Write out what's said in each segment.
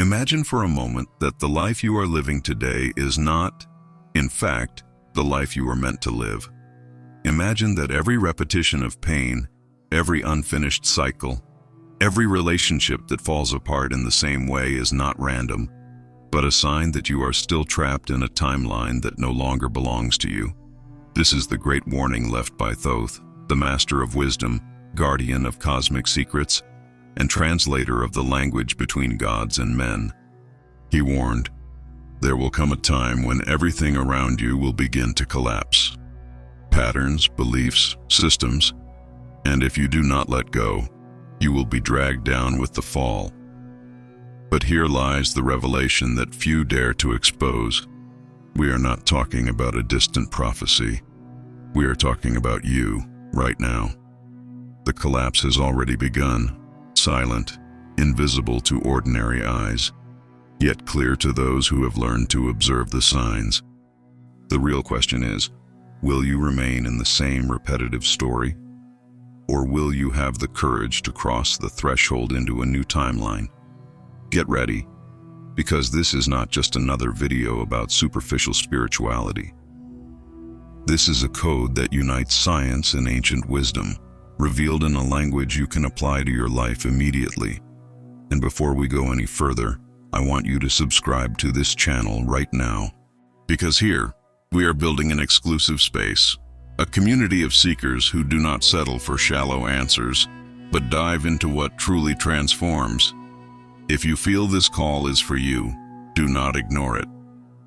Imagine for a moment that the life you are living today is not, in fact, the life you were meant to live. Imagine that every repetition of pain, every unfinished cycle, every relationship that falls apart in the same way is not random, but a sign that you are still trapped in a timeline that no longer belongs to you. This is the great warning left by Thoth, the master of wisdom, guardian of cosmic secrets, and translator of the language between gods and men. He warned, "There will come a time when everything around you will begin to collapse. Patterns, beliefs, systems, and if you do not let go, you will be dragged down with the fall." But here lies the revelation that few dare to expose. We are not talking about a distant prophecy. We are talking about you, right now. The collapse has already begun, silent, invisible to ordinary eyes, yet clear to those who have learned to observe the signs. The real question is, will you remain in the same repetitive story? Or will you have the courage to cross the threshold into a new timeline? Get ready, because this is not just another video about superficial spirituality. This is a code that unites science and ancient wisdom, revealed in a language you can apply to your life immediately. And before we go any further, I want you to subscribe to this channel right now, because here, we are building an exclusive space, a community of seekers who do not settle for shallow answers, but dive into what truly transforms. If you feel this call is for you, do not ignore it.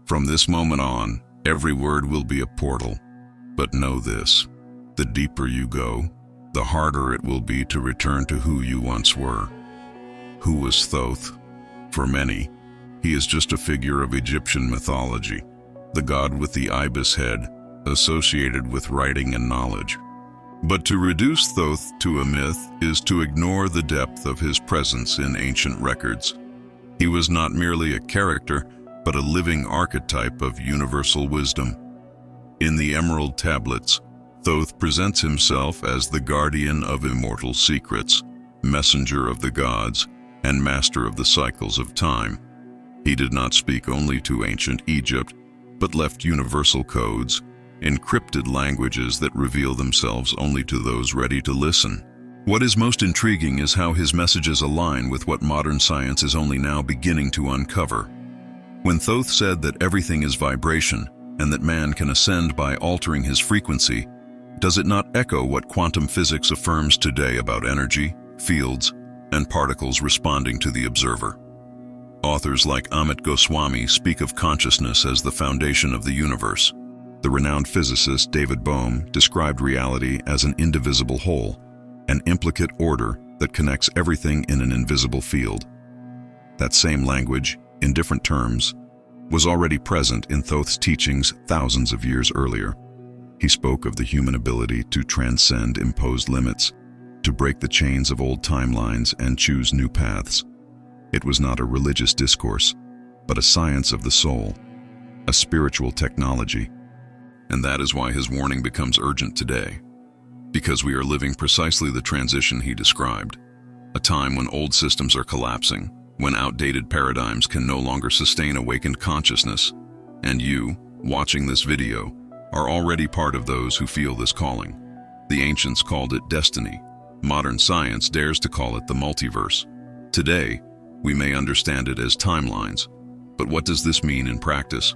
From this moment on, every word will be a portal. But know this, the deeper you go, the harder it will be to return to who you once were. Who was Thoth? For many, he is just a figure of Egyptian mythology, the god with the ibis head, associated with writing and knowledge. But to reduce Thoth to a myth is to ignore the depth of his presence in ancient records. He was not merely a character, but a living archetype of universal wisdom. In the Emerald Tablets, Thoth presents himself as the guardian of immortal secrets, messenger of the gods, and master of the cycles of time. He did not speak only to ancient Egypt, but left universal codes, encrypted languages that reveal themselves only to those ready to listen. What is most intriguing is how his messages align with what modern science is only now beginning to uncover. When Thoth said that everything is vibration and that man can ascend by altering his frequency, does it not echo what quantum physics affirms today about energy, fields, and particles responding to the observer? Authors like Amit Goswami speak of consciousness as the foundation of the universe. The renowned physicist David Bohm described reality as an indivisible whole, an implicate order that connects everything in an invisible field. That same language, in different terms, was already present in Thoth's teachings thousands of years earlier. He spoke of the human ability to transcend imposed limits, to break the chains of old timelines and choose new paths. It was not a religious discourse, but a science of the soul, a spiritual technology. And that is why his warning becomes urgent today, because we are living precisely the transition he described, a time when old systems are collapsing, when outdated paradigms can no longer sustain awakened consciousness, and you, watching this video, are already part of those who feel this calling. The ancients called it destiny. Modern science dares to call it the multiverse. Today, we may understand it as timelines, but what does this mean in practice?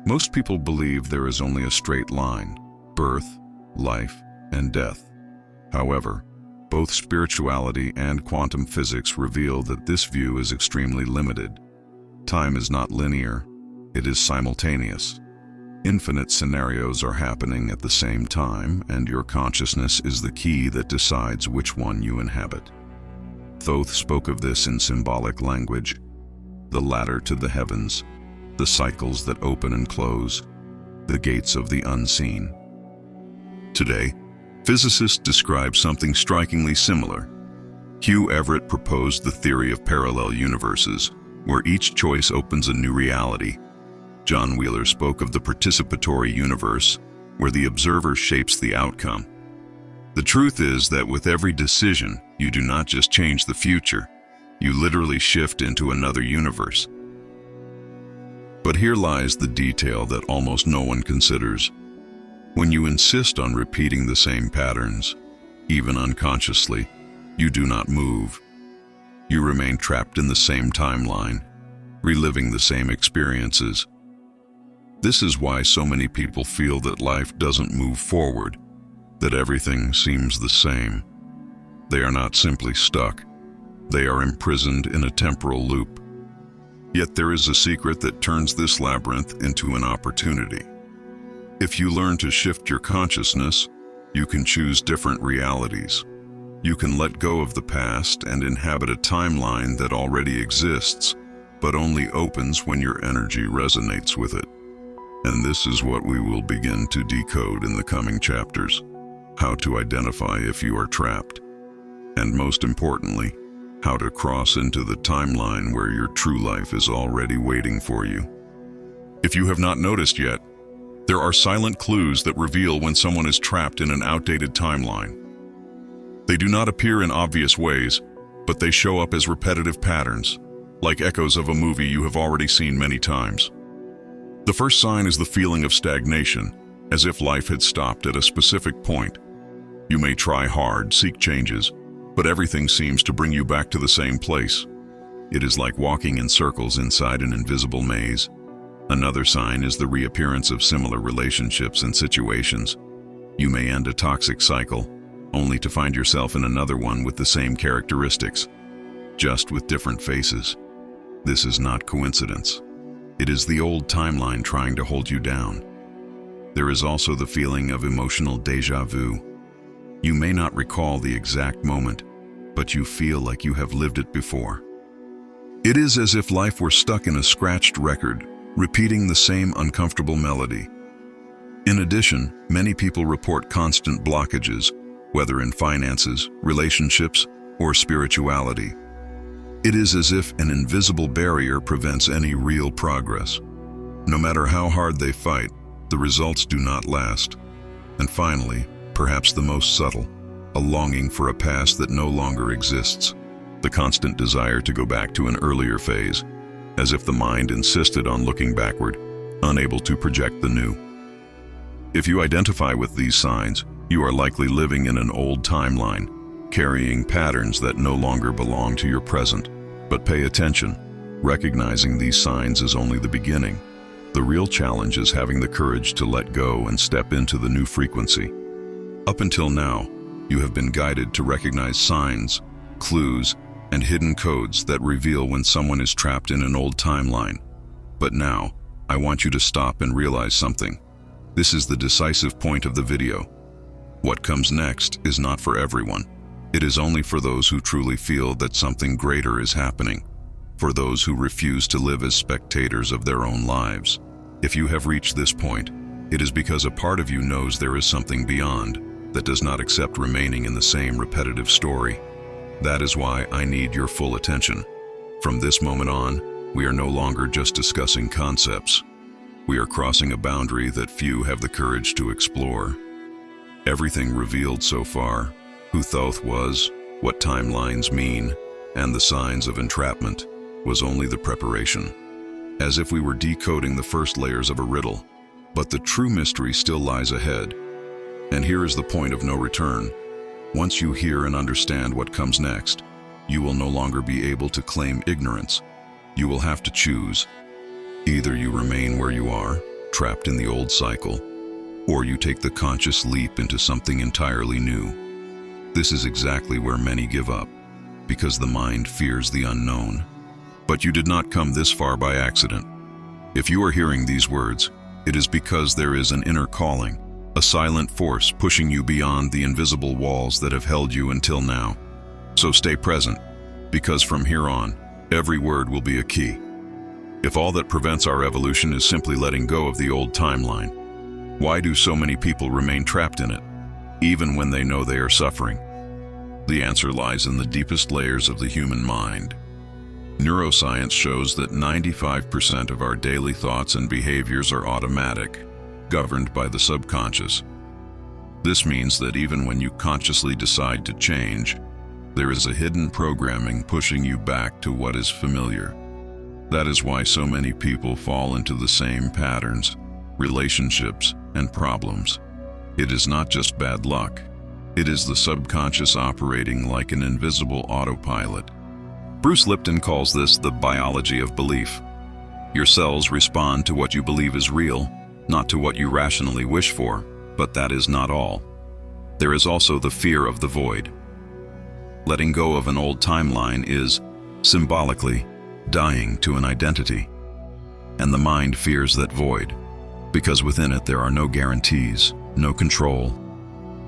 Most people believe there is only a straight line, birth, life, and death. However, both spirituality and quantum physics reveal that this view is extremely limited. Time is not linear, it is simultaneous. Infinite scenarios are happening at the same time, and your consciousness is the key that decides which one you inhabit. Thoth spoke of this in symbolic language: the ladder to the heavens, the cycles that open and close, the gates of the unseen. Today, physicists describe something strikingly similar. Hugh Everett proposed the theory of parallel universes, where each choice opens a new reality. John Wheeler spoke of the participatory universe, where the observer shapes the outcome. The truth is that with every decision, you do not just change the future, You literally shift into another universe. But here lies the detail that almost no one considers. When you insist on repeating the same patterns, even unconsciously, you do not move. You remain trapped in the same timeline, reliving the same experiences. This is why so many people feel that life doesn't move forward, that everything seems the same. They are not simply stuck. They are imprisoned in a temporal loop. Yet there is a secret that turns this labyrinth into an opportunity. If you learn to shift your consciousness, you can choose different realities. You can let go of the past and inhabit a timeline that already exists, but only opens when your energy resonates with it. And this is what we will begin to decode in the coming chapters: how to identify if you are trapped, and most importantly, how to cross into the timeline where your true life is already waiting for you. If you have not noticed yet, there are silent clues that reveal when someone is trapped in an outdated timeline. They do not appear in obvious ways, but they show up as repetitive patterns, like echoes of a movie you have already seen many times. The first sign is the feeling of stagnation, as if life had stopped at a specific point. You may try hard, seek changes, but everything seems to bring you back to the same place. It is like walking in circles inside an invisible maze. Another sign is the reappearance of similar relationships and situations. You may end a toxic cycle, only to find yourself in another one with the same characteristics, just with different faces. This is not coincidence. It is the old timeline trying to hold you down. There is also the feeling of emotional déjà vu. You may not recall the exact moment, but you feel like you have lived it before. It is as if life were stuck in a scratched record, repeating the same uncomfortable melody. In addition, many people report constant blockages, whether in finances, relationships, or spirituality. It is as if an invisible barrier prevents any real progress. No matter how hard they fight, the results do not last. And finally, perhaps the most subtle, a longing for a past that no longer exists, the constant desire to go back to an earlier phase, as if the mind insisted on looking backward, unable to project the new. If you identify with these signs, you are likely living in an old timeline, carrying patterns that no longer belong to your present. But pay attention, recognizing these signs is only the beginning. The real challenge is having the courage to let go and step into the new frequency. Up until now, you have been guided to recognize signs, clues, and hidden codes that reveal when someone is trapped in an old timeline. But now, I want you to stop and realize something. This is the decisive point of the video. What comes next is not for everyone. It is only for those who truly feel that something greater is happening, for those who refuse to live as spectators of their own lives. If you have reached this point, it is because a part of you knows there is something beyond, that does not accept remaining in the same repetitive story. That is why I need your full attention. From this moment on, we are no longer just discussing concepts. We are crossing a boundary that few have the courage to explore. Everything revealed so far, who Thoth was, what timelines mean, and the signs of entrapment, was only the preparation. As if we were decoding the first layers of a riddle, but the true mystery still lies ahead. And here is the point of no return. Once you hear and understand what comes next, you will no longer be able to claim ignorance. You will have to choose. Either you remain where you are, trapped in the old cycle, or you take the conscious leap into something entirely new. This is exactly where many give up, because the mind fears the unknown. But you did not come this far by accident. If you are hearing these words, it is because there is an inner calling, a silent force pushing you beyond the invisible walls that have held you until now. So stay present, because from here on, every word will be a key. If all that prevents our evolution is simply letting go of the old timeline, why do so many people remain trapped in it, even when they know they are suffering? The answer lies in the deepest layers of the human mind. Neuroscience shows that 95% of our daily thoughts and behaviors are automatic, governed by the subconscious. This means that even when you consciously decide to change, There is a hidden programming pushing you back to what is familiar. That is why so many people fall into the same patterns, relationships, and problems. It is not just bad luck. It is the subconscious operating like an invisible autopilot. Bruce Lipton calls this the biology of belief. Your cells respond to what you believe is real, not to what you rationally wish for, but that is not all. There is also the fear of the void. Letting go of an old timeline is, symbolically, dying to an identity. And the mind fears that void, because within it there are no guarantees, no control,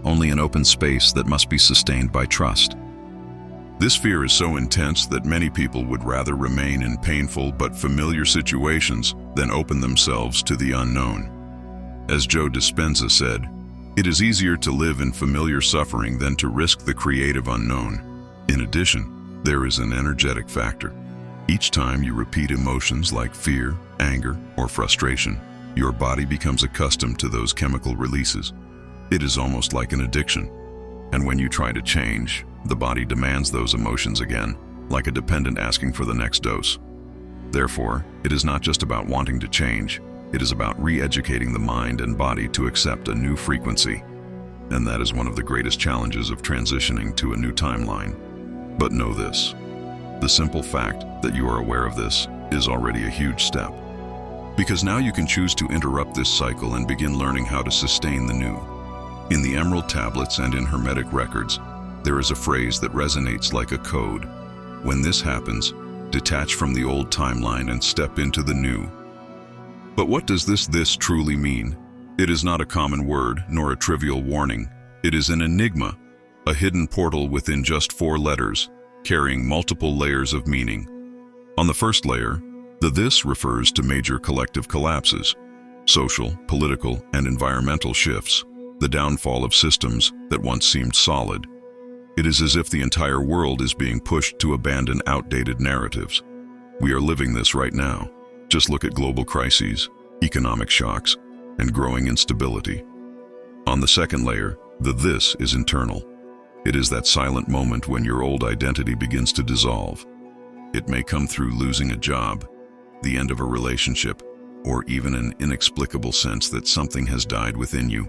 only an open space that must be sustained by trust. This fear is so intense that many people would rather remain in painful but familiar situations than open themselves to the unknown. As Joe Dispenza said, "It is easier to live in familiar suffering than to risk the creative unknown." In addition, there is an energetic factor. Each time you repeat emotions like fear, anger, or frustration, your body becomes accustomed to those chemical releases. It is almost like an addiction. And when you try to change, the body demands those emotions again, like a dependent asking for the next dose. Therefore, it is not just about wanting to change, it is about re-educating the mind and body to accept a new frequency. And that is one of the greatest challenges of transitioning to a new timeline. But know this, the simple fact that you are aware of this is already a huge step. Because now you can choose to interrupt this cycle and begin learning how to sustain the new. In the Emerald Tablets and in Hermetic records, there is a phrase that resonates like a code. When this happens, detach from the old timeline and step into the new. But what does this truly mean? It is not a common word, nor a trivial warning. It is an enigma, a hidden portal within just 4 letters, carrying multiple layers of meaning. On the first layer, the this refers to major collective collapses, social, political, and environmental shifts, the downfall of systems that once seemed solid. It is as if the entire world is being pushed to abandon outdated narratives. We are living this right now. Just look at global crises, economic shocks, and growing instability. On the second layer, the this is internal. It is that silent moment when your old identity begins to dissolve. It may come through losing a job, the end of a relationship, or even an inexplicable sense that something has died within you.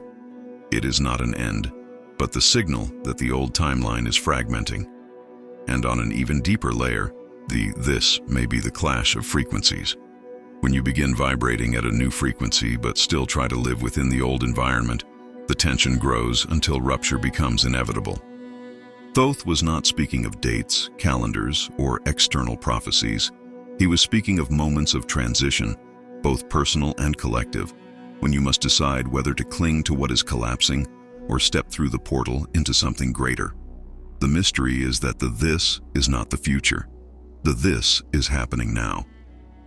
It is not an end, but the signal that the old timeline is fragmenting. And on an even deeper layer, this may be the clash of frequencies. When you begin vibrating at a new frequency but still try to live within the old environment, the tension grows until rupture becomes inevitable. Thoth was not speaking of dates, calendars, or external prophecies. He was speaking of moments of transition, both personal and collective, when you must decide whether to cling to what is collapsing or step through the portal into something greater. The mystery is that the this is not the future. The this is happening now.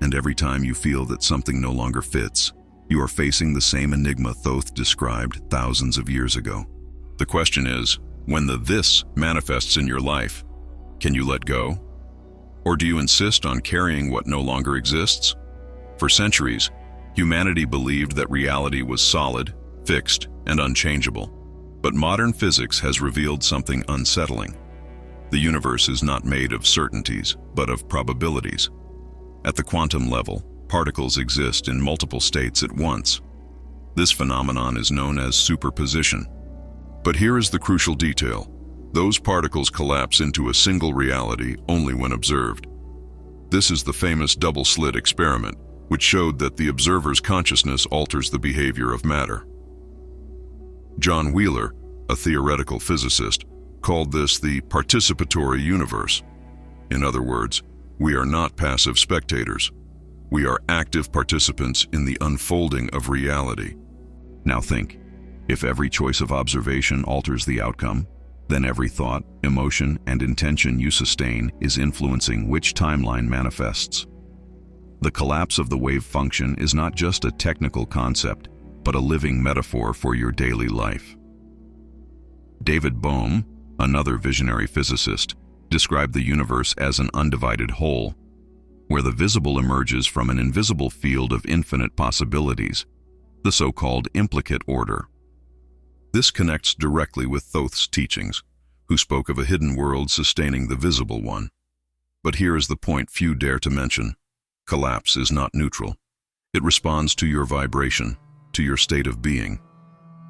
And every time you feel that something no longer fits, you are facing the same enigma Thoth described thousands of years ago. The question is, when the this manifests in your life, can you let go? Or do you insist on carrying what no longer exists? For centuries, humanity believed that reality was solid, fixed, and unchangeable. But modern physics has revealed something unsettling. The universe is not made of certainties, but of probabilities. At the quantum level, particles exist in multiple states at once. This phenomenon is known as superposition. But here is the crucial detail. Those particles collapse into a single reality only when observed. This is the famous double-slit experiment, which showed that the observer's consciousness alters the behavior of matter. John Wheeler, a theoretical physicist, called this the participatory universe. In other words, we are not passive spectators. We are active participants in the unfolding of reality. Now think, if every choice of observation alters the outcome, then every thought, emotion, and intention you sustain is influencing which timeline manifests. The collapse of the wave function is not just a technical concept, but a living metaphor for your daily life. David Bohm, another visionary physicist, described the universe as an undivided whole, where the visible emerges from an invisible field of infinite possibilities, the so-called implicate order. This connects directly with Thoth's teachings, who spoke of a hidden world sustaining the visible one. But here is the point few dare to mention. Collapse is not neutral. It responds to your vibration, to your state of being.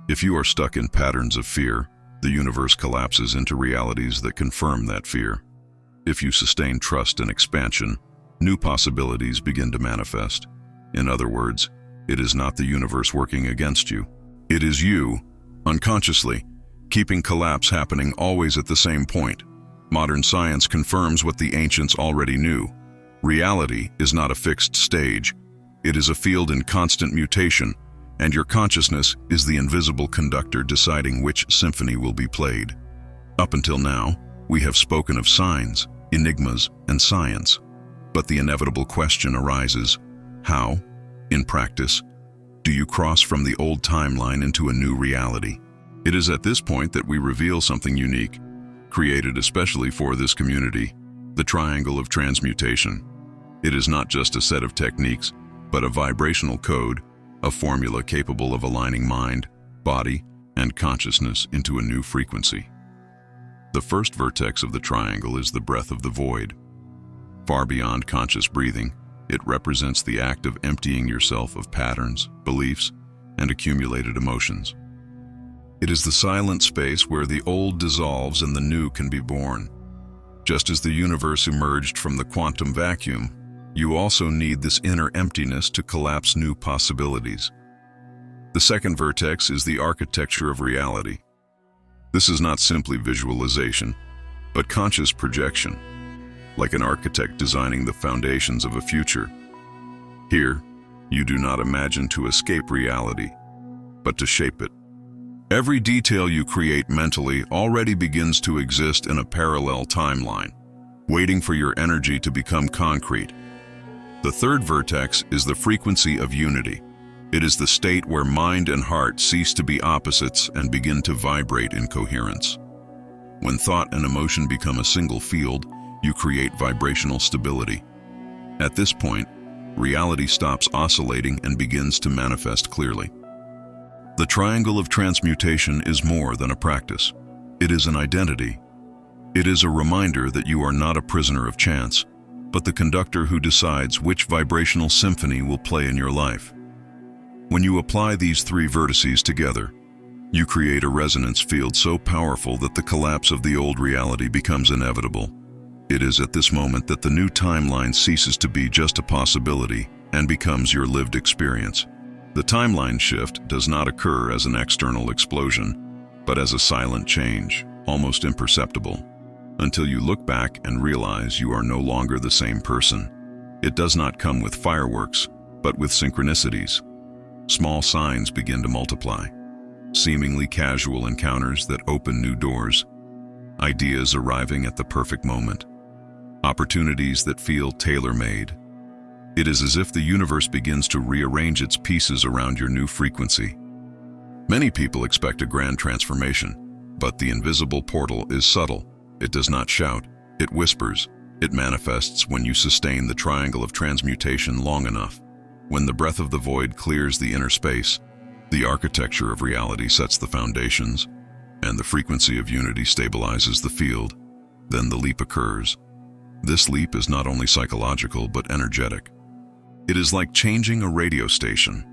If you are stuck in patterns of fear, the universe collapses into realities that confirm that fear. If you sustain trust and expansion, new possibilities begin to manifest. In other words, it is not the universe working against you. It is you, unconsciously, keeping collapse happening always at the same point. Modern science confirms what the ancients already knew. Reality is not a fixed stage. It is a field in constant mutation, and your consciousness is the invisible conductor deciding which symphony will be played. Up until now, we have spoken of signs, enigmas, and science. But the inevitable question arises, how, in practice, do you cross from the old timeline into a new reality? It is at this point that we reveal something unique, created especially for this community, the triangle of transmutation. It is not just a set of techniques, but a vibrational code, a formula capable of aligning mind, body, and consciousness into a new frequency. The first vertex of the triangle is the breath of the void. Far beyond conscious breathing, it represents the act of emptying yourself of patterns, beliefs, and accumulated emotions. It is the silent space where the old dissolves and the new can be born. Just as the universe emerged from the quantum vacuum, you also need this inner emptiness to collapse new possibilities. The second vertex is the architecture of reality. This is not simply visualization, but conscious projection, like an architect designing the foundations of a future. Here, you do not imagine to escape reality, but to shape it. Every detail you create mentally already begins to exist in a parallel timeline, waiting for your energy to become concrete. The third vertex is the frequency of unity. It is the state where mind and heart cease to be opposites and begin to vibrate in coherence. When thought and emotion become a single field, you create vibrational stability. At this point, reality stops oscillating and begins to manifest clearly. The triangle of transmutation is more than a practice. It is an identity. It is a reminder that you are not a prisoner of chance, but the conductor who decides which vibrational symphony will play in your life. When you apply these three vertices together, you create a resonance field so powerful that the collapse of the old reality becomes inevitable. It is at this moment that the new timeline ceases to be just a possibility and becomes your lived experience. The timeline shift does not occur as an external explosion, but as a silent change, almost imperceptible, until you look back and realize you are no longer the same person. It does not come with fireworks, but with synchronicities. Small signs begin to multiply, seemingly casual encounters that open new doors, ideas arriving at the perfect moment, opportunities that feel tailor-made. It is as if the universe begins to rearrange its pieces around your new frequency. Many people expect a grand transformation, but the invisible portal is subtle. It does not shout, it whispers. It manifests when you sustain the triangle of transmutation long enough. When the breath of the void clears the inner space, the architecture of reality sets the foundations, and the frequency of unity stabilizes the field. Then the leap occurs. This leap is not only psychological but energetic. It is like changing a radio station.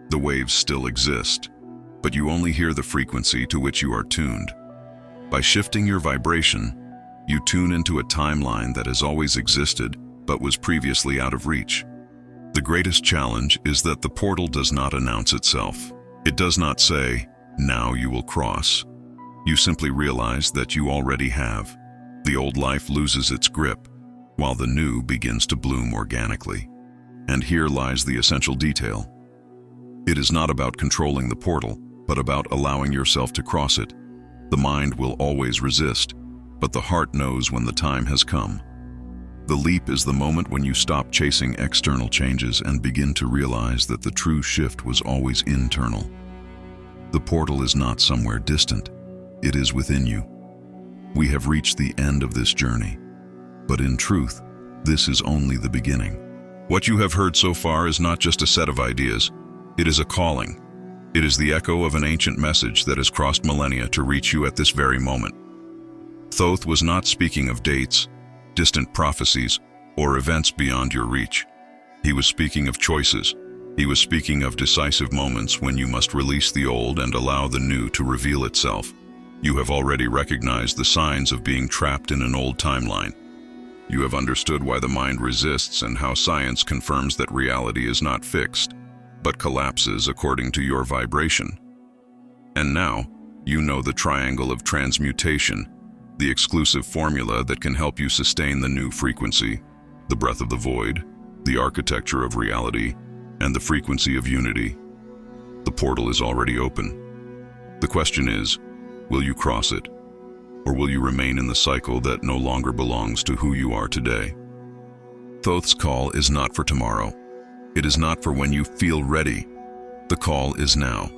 The waves still exist, but you only hear the frequency to which you are tuned. By shifting your vibration, you tune into a timeline that has always existed but was previously out of reach. The greatest challenge is that the portal does not announce itself. It does not say, "Now you will cross." You simply realize that you already have. The old life loses its grip, while the new begins to bloom organically. And here lies the essential detail. It is not about controlling the portal, but about allowing yourself to cross it. The mind will always resist, but the heart knows when the time has come. The leap is the moment when you stop chasing external changes and begin to realize that the true shift was always internal. The portal is not somewhere distant. It is within you. We have reached the end of this journey, but in truth, this is only the beginning. What you have heard so far is not just a set of ideas. It is a calling. It is the echo of an ancient message that has crossed millennia to reach you at this very moment. Thoth was not speaking of dates, distant prophecies, or events beyond your reach. He was speaking of choices. He was speaking of decisive moments when you must release the old and allow the new to reveal itself. You have already recognized the signs of being trapped in an old timeline. You have understood why the mind resists and how science confirms that reality is not fixed, but collapses according to your vibration. And now, you know the triangle of transmutation, the exclusive formula that can help you sustain the new frequency, the breath of the void, the architecture of reality, and the frequency of unity. The portal is already open. The question is, will you cross it? Or will you remain in the cycle that no longer belongs to who you are today? Thoth's call is not for tomorrow. It is not for when you feel ready. The call is now.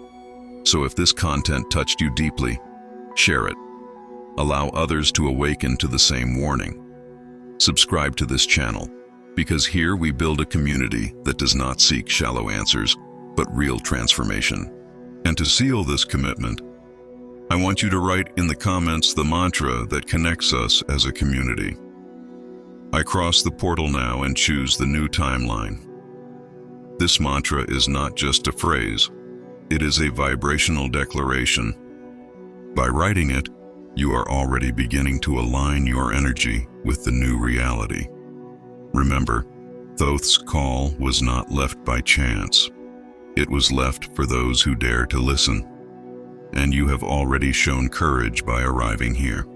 So if this content touched you deeply, share it. Allow others to awaken to the same warning. Subscribe to this channel, because here we build a community that does not seek shallow answers, but real transformation. And to seal this commitment, I want you to write in the comments the mantra that connects us as a community. I cross the portal now and choose the new timeline. This mantra is not just a phrase, it is a vibrational declaration. By writing it, you are already beginning to align your energy with the new reality. Remember, Thoth's call was not left by chance. It was left for those who dare to listen. And you have already shown courage by arriving here.